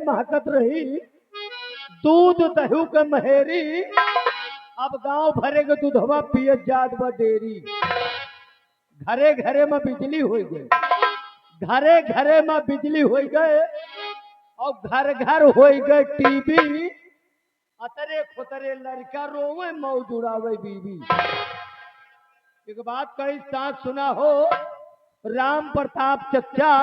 महकत रही, दूध दही के महेरी, अब गांव भरे के दूधवा पिए जात ब डेरी। घरे घरे में बिजली हो गए, घरे घरे में बिजली हो गए, और घर घर हो गए टीवी। अतरे खुतरे लड़का रोवे मौज उड़ावे बीबी। एक बात कई साथ सुना हो राम प्रताप चच्चा,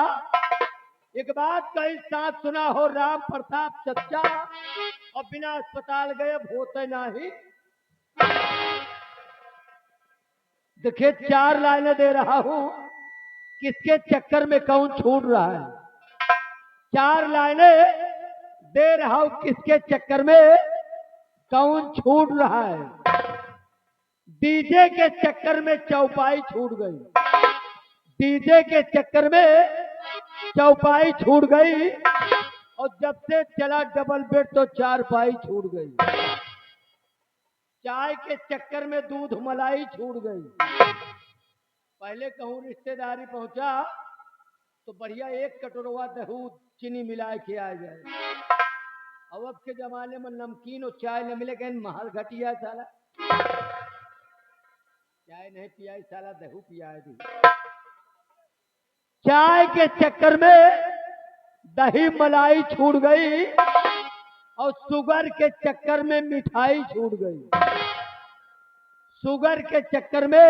एक बात कई साथ सुना हो राम प्रताप चच्चा, और बिना अस्पताल गए होते नहीं। देखिए 4 लाइनें दे रहा हूं, किसके चक्कर में कौन छूट रहा है। 4 लाइनें दे रहा हूं, किसके चक्कर में कौन छूट रहा है। डीजे के चक्कर में चौपाई छूट गई, डीजे के चक्कर में चौपाई छूट गई, और जब से चला डबल बेड तो 4 पाई छूट गई। चाय के चक्कर में दूध मलाई छूट गई। पहले कहूं रिश्तेदारी पहुंचा तो बढ़िया एक कटोरवा दूध चीनी मिला के आ जाए। अब के जमाने में नमकीन और चाय न मिले, कहीं महल घटिया साला चाय नहीं पिया, साला दहू पिया दी। चाय के चक्कर में दही मलाई छूट गई, और शुगर के चक्कर में मिठाई छूट गई। शुगर के चक्कर में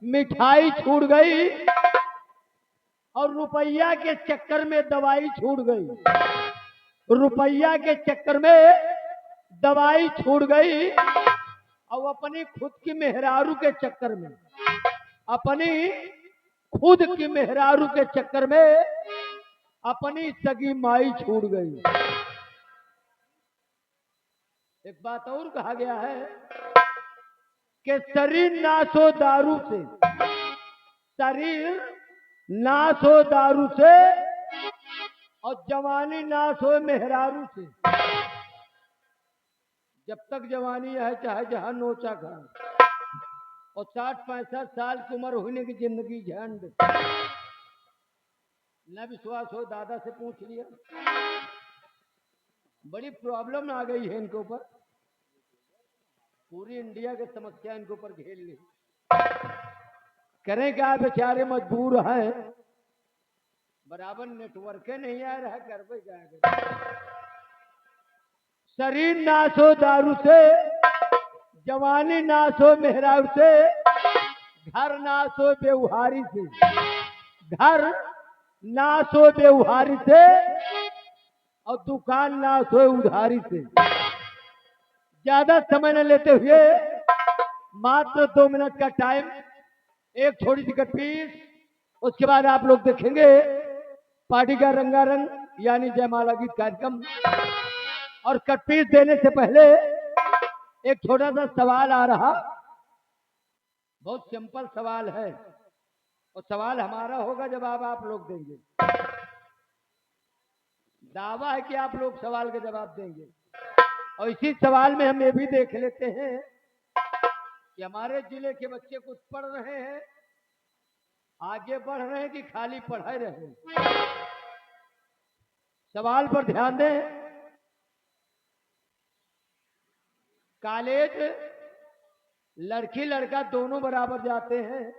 मिठाई छूट गई, और रुपया के चक्कर में दवाई छूट गई। रुपया के चक्कर में दवाई छूट गई, और अपनी खुद की मेहरारू के चक्कर में, अपनी खुद की मेहरारू के चक्कर में अपनी सगी माई छूट गई। एक बात और कहा गया है कि शरीर नाश हो दारू से, शरीर नाश हो दारू से, और जवानी नाश हो मेहरारू से। जब तक जवानी है चाहे जहां नोचा खा, और 60-65 साल की उम्र होने की जिंदगी झंड। न विश्वास हो दादा से पूछ लिया, बड़ी प्रॉब्लम आ गई है इनके ऊपर, पूरी इंडिया की समस्या इनके ऊपर घेर ली। करें क्या, बेचारे मजबूर हैं, बराबर नेटवर्क नहीं आ रहा है, घर पे जाएगा। शरीर नाश हो दारू से, जवानी नाश हो मेहरारू से, घर नाश हो बेवहारी से, घर नाश हो बेवहारी से, और दुकान नाश हो उधारी से। ज्यादा समय न लेते हुए मात्र 2 मिनट का टाइम, एक छोटी सी कट पीस, उसके बाद आप लोग देखेंगे पार्टी का रंगारंग यानी जयमाला गीत कार्यक्रम। और कट पीस देने से पहले एक छोटा सा सवाल आ रहा, बहुत सिंपल सवाल है, और सवाल हमारा होगा, जवाब आप लोग देंगे। दावा है कि आप लोग सवाल के जवाब देंगे। और इसी सवाल में हम ये भी देख लेते हैं कि हमारे जिले के बच्चे कुछ पढ़ रहे हैं, आगे बढ़ रहे हैं कि खाली पढ़े रहे। सवाल पर ध्यान दें। कॉलेज लड़की लड़का दोनों बराबर जाते हैं,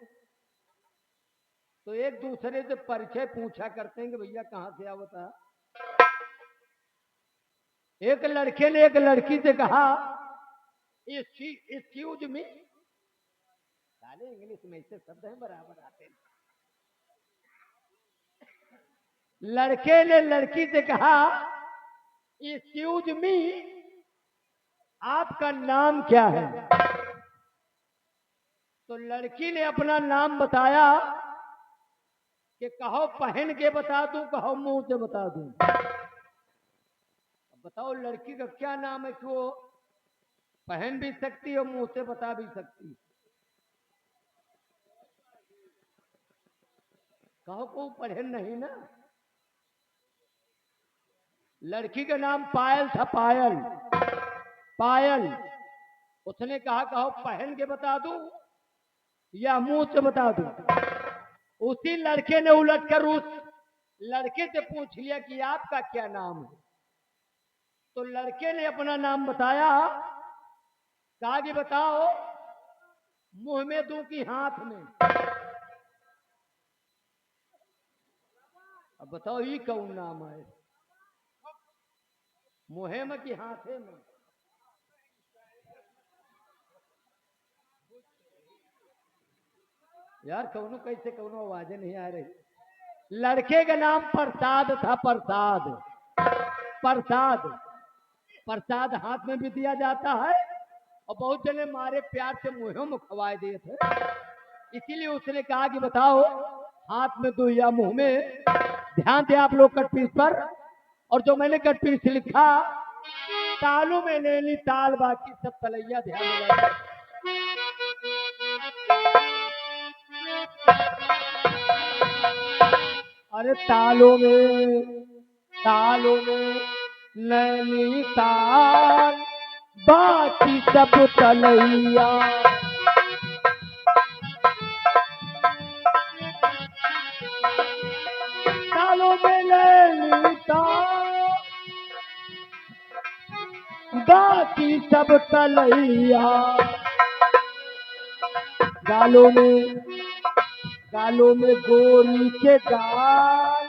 तो एक दूसरे से परिचय पूछा करते हैं कि भैया कहां से आवता। एक लड़के ने एक लड़की से कहा एक्सक्यूज मी, साले इंग्लिश में ऐसे शब्द हैं बराबर आते हैं। लड़के ने लड़की से कहा एक्सक्यूज मी, आपका नाम क्या है। तो लड़की ने अपना नाम बताया कि कहो पहन के बता दूं, कहो मुंह से बता दूं। बताओ लड़की का क्या नाम है कि वो पहन भी सकती और मुंह से बता भी सकती। कहो को पढ़े नहीं ना। लड़की का नाम पायल था, पायल, पायल। उसने कहा कहो पहन के बता दूं या मुंह से बता दूं। उसी लड़के ने उलटकर उस लड़के से पूछ लिया कि आपका क्या नाम है। तो लड़के ने अपना नाम बताया। कहा कि बताओ, मुंह में दूं कि हाथ में। अब बताओ ये कौन नाम है, मुहे में कि हाथे में? यार कौनो कैसे कौनो आवाजें नहीं आ रही। लड़के का नाम प्रसाद था, प्रसाद। प्रसाद, प्रसाद हाथ में भी दिया जाता है और बहुत जने मारे प्यार से मुंहों में खवाए दिए थे। इसीलिए उसने कहा कि बताओ, हाथ में दो या मुंह में। ध्यान दे आप लोग कटपीस पर। और जो मैंने कटपीस लिखा, तालों में लेनी ताल, बाकी सब तलैया। ध्यान लगा। अरे तालों में नैनी ताल, बाकी सब तलैया। तालों में नैनी ताल, बाकी सब तलैया। गालों में गोरी के गाल,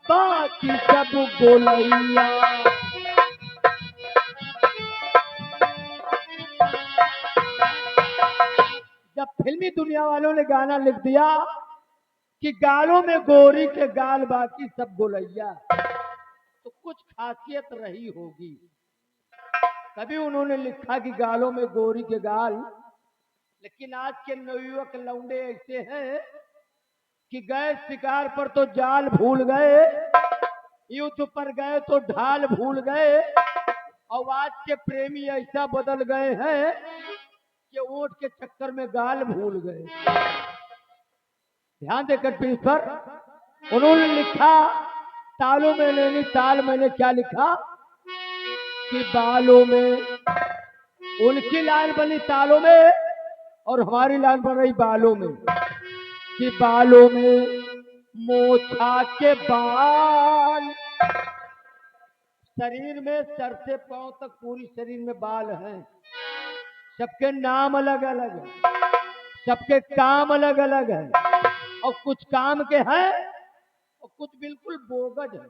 बाकी सब गोलैया। जब फिल्मी दुनिया वालों ने गाना लिख दिया कि गालों में गोरी के गाल, बाकी सब गोलैया, तो कुछ खासियत रही होगी। तभी उन्होंने लिखा कि गालों में गोरी के गाल। लेकिन आज के नवयुवक लौंडे ऐसे हैं कि गए शिकार पर तो जाल भूल गए, युद्ध पर गए तो ढाल भूल गए। और आज के प्रेमी ऐसा बदल गए हैं कि वोट के चक्कर में गाल भूल गए। ध्यान देकर पीस पर उन्होंने लिखा, तालों में लेनी ताल। मैंने क्या लिखा कि बालों में, उनकी लाइन बनी तालों में और हमारी लाइन बन रही बालों में। कि बालों में मोछा के बाल, शरीर में सर से पांव तक पूरी शरीर में बाल हैं। सबके नाम अलग अलग है, सबके काम अलग अलग है। और कुछ काम के हैं और कुछ बिल्कुल बोगज है।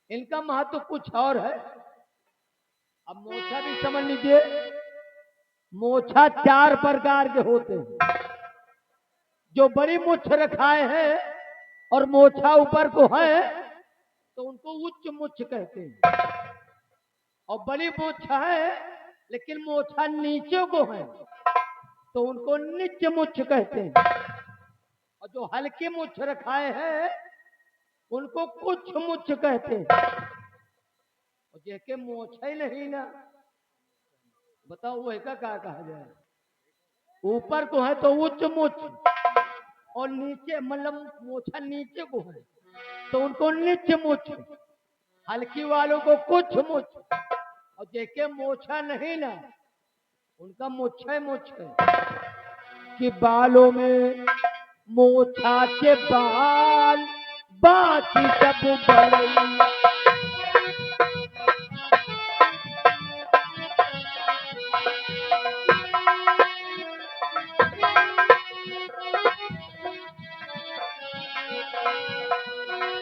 इनका महत्व कुछ और है। अब मोछा भी समझ लीजिए, मोछा 4 प्रकार के होते हैं। जो बड़ी मुछ रखाए हैं और मोछा ऊपर को है तो उनको उच्च मुछ कहते हैं। और बड़ी मुछ है लेकिन मोछा नीचे को है तो उनको नीच मुछ कहते हैं। और जो हल्की मुछ रखाए हैं उनको कुछ मुछ कहते हैं। और जेके मोछा ही नहीं ना, बताओ वह का क्या कहा जाए? ऊपर को है तो उच्च मुछ और नीचे मतलब मोछा नीचे को है तो उनको नीच मुछ। हल्की वालों को कुछ मुछ और जेके मोछा नहीं ना उनका मुछ है। कि बालों में मोछा के बाल, बाकी सब बड़ैया।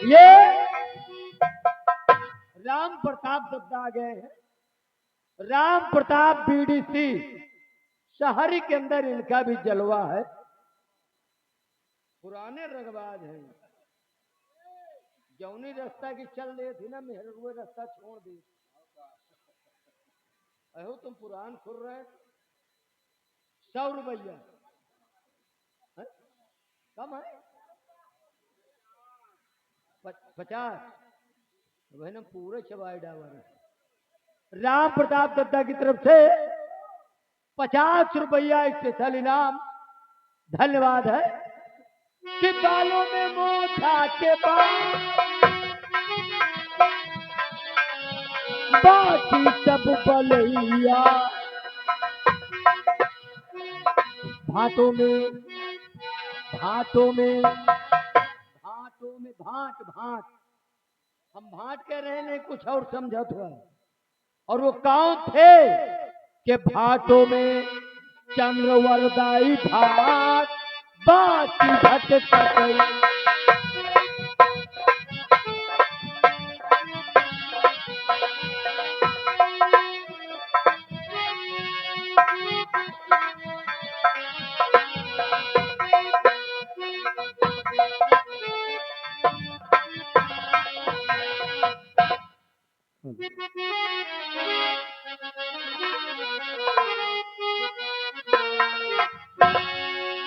ये राम प्रताप शब्द आ गए हैं। राम प्रताप बीडीसी शहरी के अंदर इनका भी जलवा है। पुराने रगबाज हैं। जौनी रास्ता की चल रही थी ना, मेहर हुए रास्ता छोड़ दी। अहो तुम पुरान खुर रहे 100 रुपया कम है 50 वही ना पूरे चबाई डावर। राम प्रताप दत्ता की तरफ से 50 रुपया स्पेशल इनाम। धन्यवाद है। कि बालों में मोछा के बाल, बाकी सब बलैया। भाटों में भाटों में भाटों में भाट भाट, हम भाट कह रहे नहीं, कुछ और समझत हुआ। और वो कौन थे कि भाटों में चंद्रवरदाई भाट बाकी भटक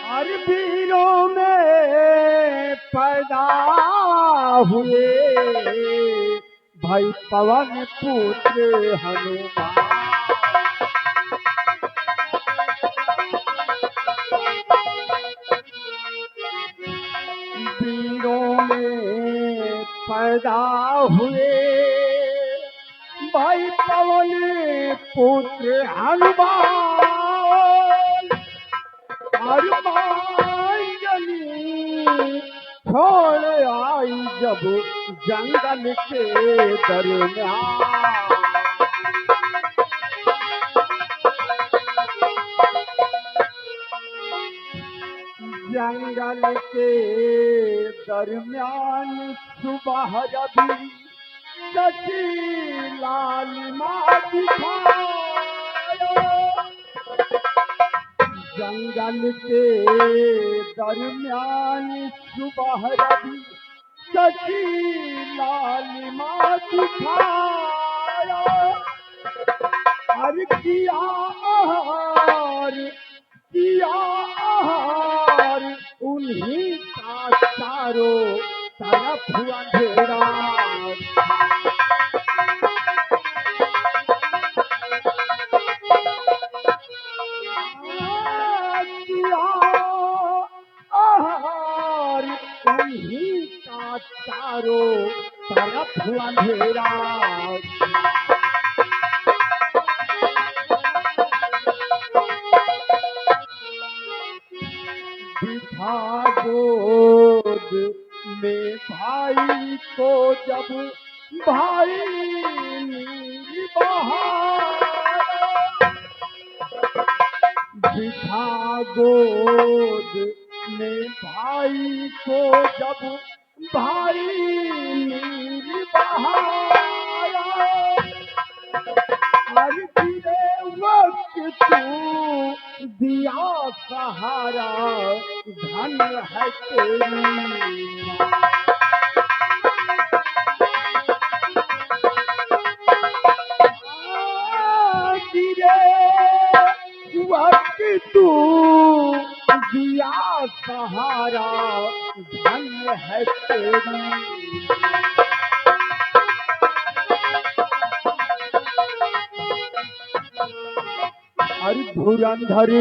हर वीरों में पैदा हुए भाई पवन पुत्र हनुमान। वीरों में पैदा हुए भाई पवन पुत्र हनुमान। हनुमानी छोड़ आई जब जंगल के दरमियान। जंगल के दरमियान सुबह रवि सची लालिमा दिखाया। जंगल के दरमियान सुबह रवि सची लालिमा दिखाया। हर किया आहार उन्हीं का चारों तरफ अंधेरा। आहार उन्हीं का चारों तरफ अंधेरा। बिठा गोद में भाई को जब भाई नीर बहाया। बिठा गोद में भाई को जब भाई नीर बहाया। हर गिरे वक्त तू दिया सहारा धन है तेरी। गिरे वक्त तू दिया सहारा धन है तेरी। हर धुरंधर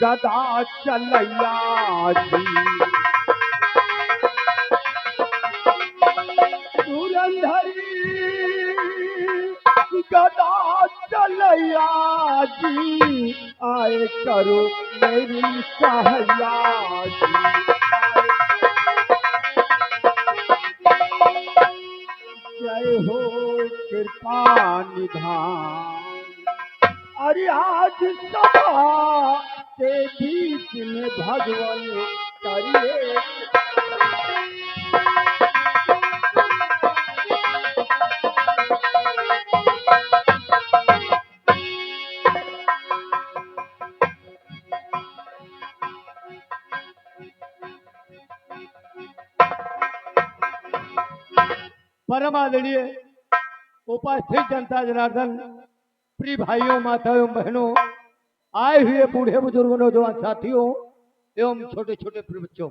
गदा चलैया जी। धुरंधर गदा चलैया जी आए करो मेरी सहाया जी। जय हो कृपा निधान। अरे आज सभा के बीच में भगवान करिए। परम आदरणीय उपस्थित जनता जनार्दन, प्रिय भाइयों, माताओं, बहनों, आए हुए बूढ़े बुजुर्गों, नौजवान साथियों एवं छोटे छोटे प्रिय बच्चों,